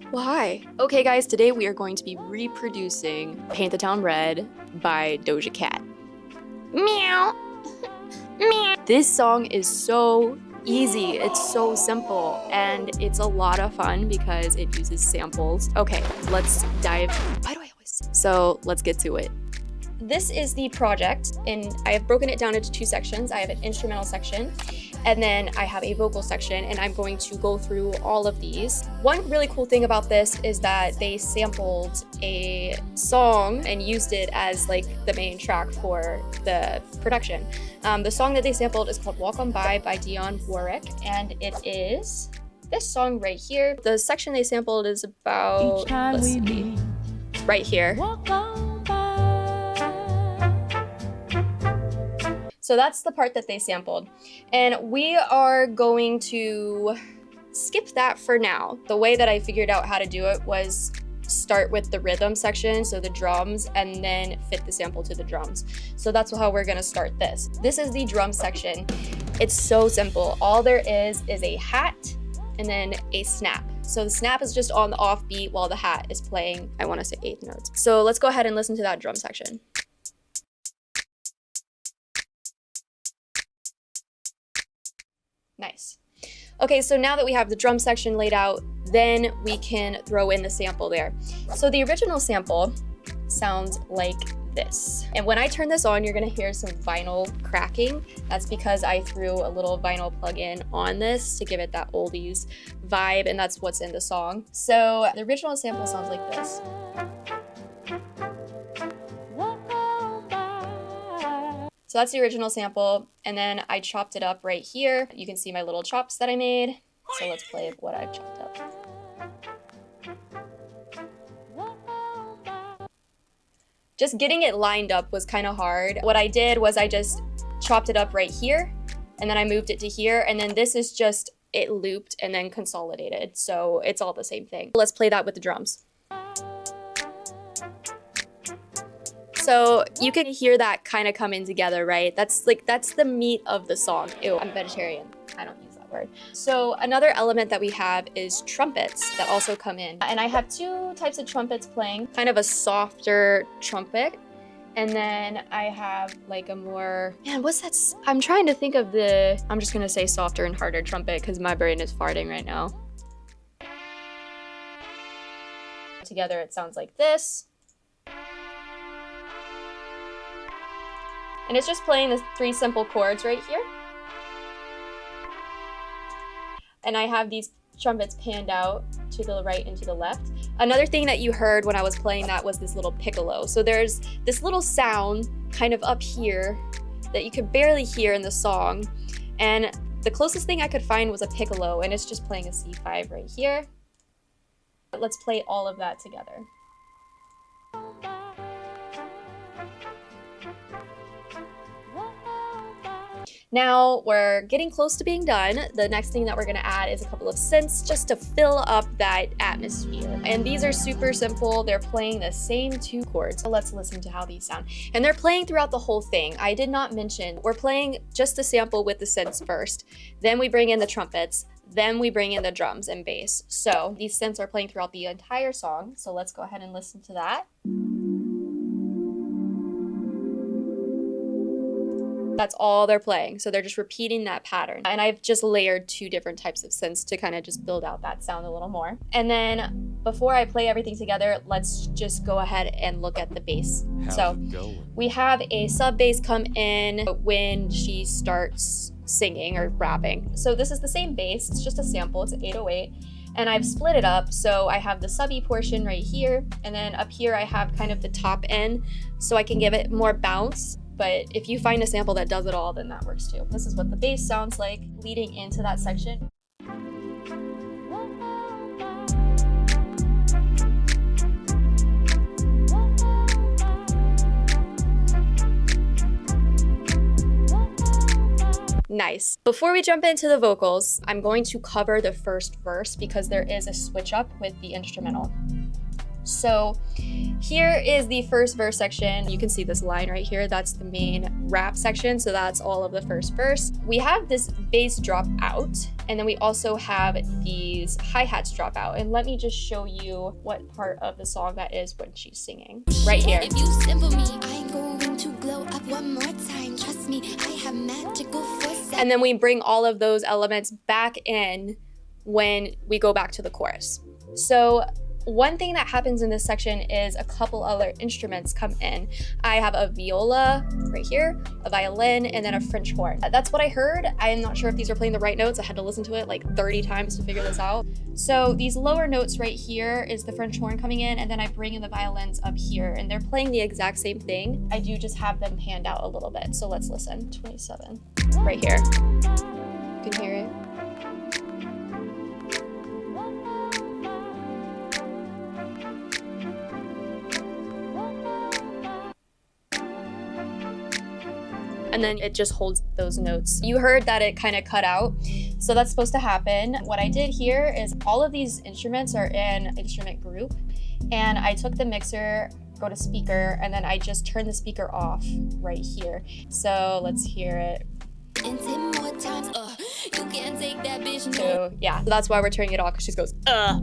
Well, hi. Okay guys, today we are going to be reproducing Paint the Town Red by Doja Cat. Meow. Meow. This song is so easy, it's so simple, and it's a lot of fun because it uses samples. Okay, let's dive. Why do I always? So let's get to it. This is the project, and I have broken it down into two sections. I have an instrumental section, and then I have a vocal section, and I'm going to go through all of these. One really cool thing about this is that they sampled a song and used it as like the main track for the production. The song that they sampled is called Walk On By Dionne Warwick, and it is this song right here. The section they sampled is about, let's see, right here. So that's the part that they sampled. And we are going to skip that for now. The way that I figured out how to do it was start with the rhythm section, so the drums, and then fit the sample to the drums. So that's how we're gonna start this. This is the drum section. It's so simple. All there is a hat and then a snap. So the snap is just on the offbeat while the hat is playing, I wanna say 8 notes. So let's go ahead and listen to that drum section. Nice. Okay, so now that we have the drum section laid out, then we can throw in the sample there. So the original sample sounds like this. And when I turn this on, you're gonna hear some vinyl cracking. That's because I threw a little vinyl plug-in on this to give it that oldies vibe, and that's what's in the song. So the original sample sounds like this. So that's the original sample, and then I chopped it up right here. You can see my little chops that I made. So let's play what I've chopped up. Just getting it lined up was kind of hard. What I did was I just chopped it up right here, and then I moved it to here, and then this is just, it looped and then consolidated. So it's all the same thing. Let's play that with the drums. So you can hear that kind of coming together, right? That's the meat of the song. Ew, I'm vegetarian. I don't use that word. So another element that we have is trumpets that also come in. And I have two types of trumpets playing, kind of a softer trumpet. And then I have like a more, man, what's that? I'm trying to think of I'm just gonna say softer and harder trumpet because my brain is farting right now. Together it sounds like this. And it's just playing the 3 simple chords right here. And I have these trumpets panned out to the right and to the left. Another thing that you heard when I was playing that was this little piccolo. So there's this little sound kind of up here that you could barely hear in the song. And the closest thing I could find was a piccolo, and it's just playing a C5 right here. Let's play all of that together. Now we're getting close to being done. The next thing that we're gonna add is a couple of synths just to fill up that atmosphere. And these are super simple. They're playing the same 2 chords. So let's listen to how these sound. And they're playing throughout the whole thing. I did not mention, we're playing just the sample with the synths first. Then we bring in the trumpets. Then we bring in the drums and bass. So these synths are playing throughout the entire song. So let's go ahead and listen to that. That's all they're playing. So they're just repeating that pattern. And I've just layered 2 different types of synths to kind of just build out that sound a little more. And then before I play everything together, let's just go ahead and look at the bass. So we have a sub bass come in when she starts singing or rapping. So this is the same bass, it's just a sample, it's an 808. And I've split it up, so I have the subby portion right here, and then up here I have kind of the top end, so I can give it more bounce. But if you find a sample that does it all, then that works too. This is what the bass sounds like leading into that section. Nice. Before we jump into the vocals, I'm going to cover the first verse because there is a switch up with the instrumental. So here is the first verse section. You can see this line right here. That's the main rap section. So that's all of the first verse. We have this bass drop out, and then we also have these hi-hats drop out. And let me just show you what part of the song that is when she's singing. Right here. If you simple me, I'm going to glow up one more time. Trust me, I have magical force. And then we bring all of those elements back in when we go back to the chorus. So one thing that happens in this section is a couple other instruments come in. I have a viola right here, a violin, and then a French horn. That's what I heard. I'm not sure if these are playing the right notes. I had to listen to it like 30 times to figure this out. So these lower notes right here is the French horn coming in, and then I bring in the violins up here, and they're playing the exact same thing. I do just have them panned out a little bit. So let's listen. 27, right here. You can hear it. And then it just holds those notes. You heard that it kind of cut out, so that's supposed to happen. What I did here is all of these instruments are in instrument group, and I took the mixer, go to speaker, and then I just turned the speaker off right here. So let's hear it. And 10 more times, you can't take that bitch. So yeah, so that's why we're turning it off, because she goes,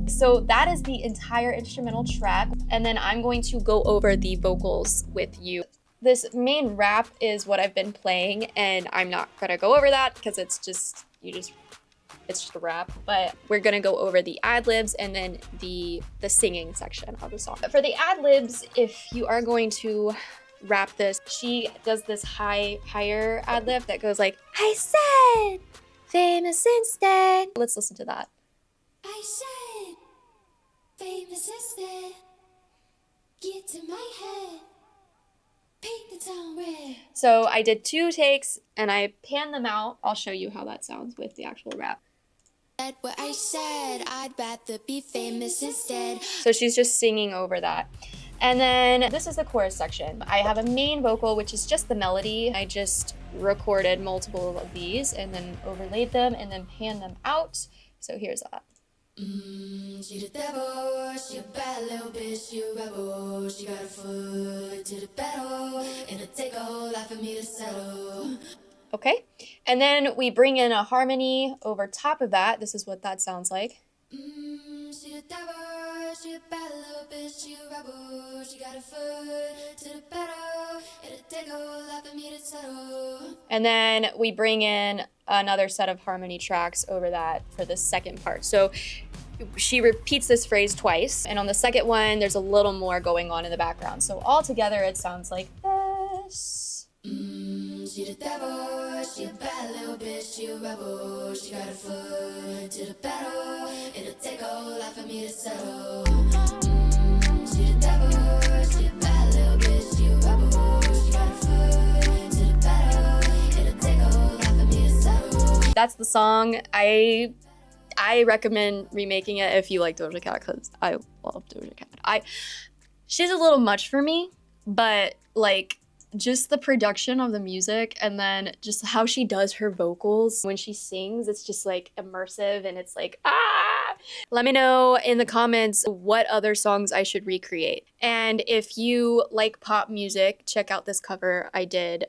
So that is the entire instrumental track, and then I'm going to go over the vocals with you. This main rap is what I've been playing, and I'm not gonna go over that because it's just a rap, but we're gonna go over the ad-libs and then the singing section of the song. But for the ad-libs, if you are going to rap this, she does this higher ad-lib that goes like, I said, famous instead. Let's listen to that. I said, famous instead, get to my head. Paint the town red. So I did 2 takes and I panned them out. I'll show you how that sounds with the actual rap. What I said, I'd rather be famous instead. So she's just singing over that. And then this is the chorus section. I have a main vocal, which is just the melody. I just recorded multiple of these and then overlaid them and then panned them out. So here's that. She the devil, she a bad little bitch, she a rebel. She got her foot to the pedal, and it take a whole lot for me to settle. Okay, and then we bring in a harmony over top of that. This is what that sounds like. She the devil, she a bad little bitch, she a rebel. She got her foot to the pedal, and it take a whole lot for me to settle. And then we bring in another set of harmony tracks over that for the second part. So she repeats this phrase twice, and on the second one, there's a little more going on in the background. So all together, it sounds like this. She the devil, she a bad little bitch, she a rebel. She got her foot to the pedal, it'll take a whole lot for me to settle. She the devil, she a bad little bitch, she a rebel. She got her foot to the pedal, it'll take a whole lot for me to settle. That's the song. I recommend remaking it if you like Doja Cat, because I love Doja Cat. She's a little much for me, but like just the production of the music and then just how she does her vocals when she sings, it's just like immersive and it's like, ah! Let me know in the comments what other songs I should recreate. And if you like pop music, check out this cover I did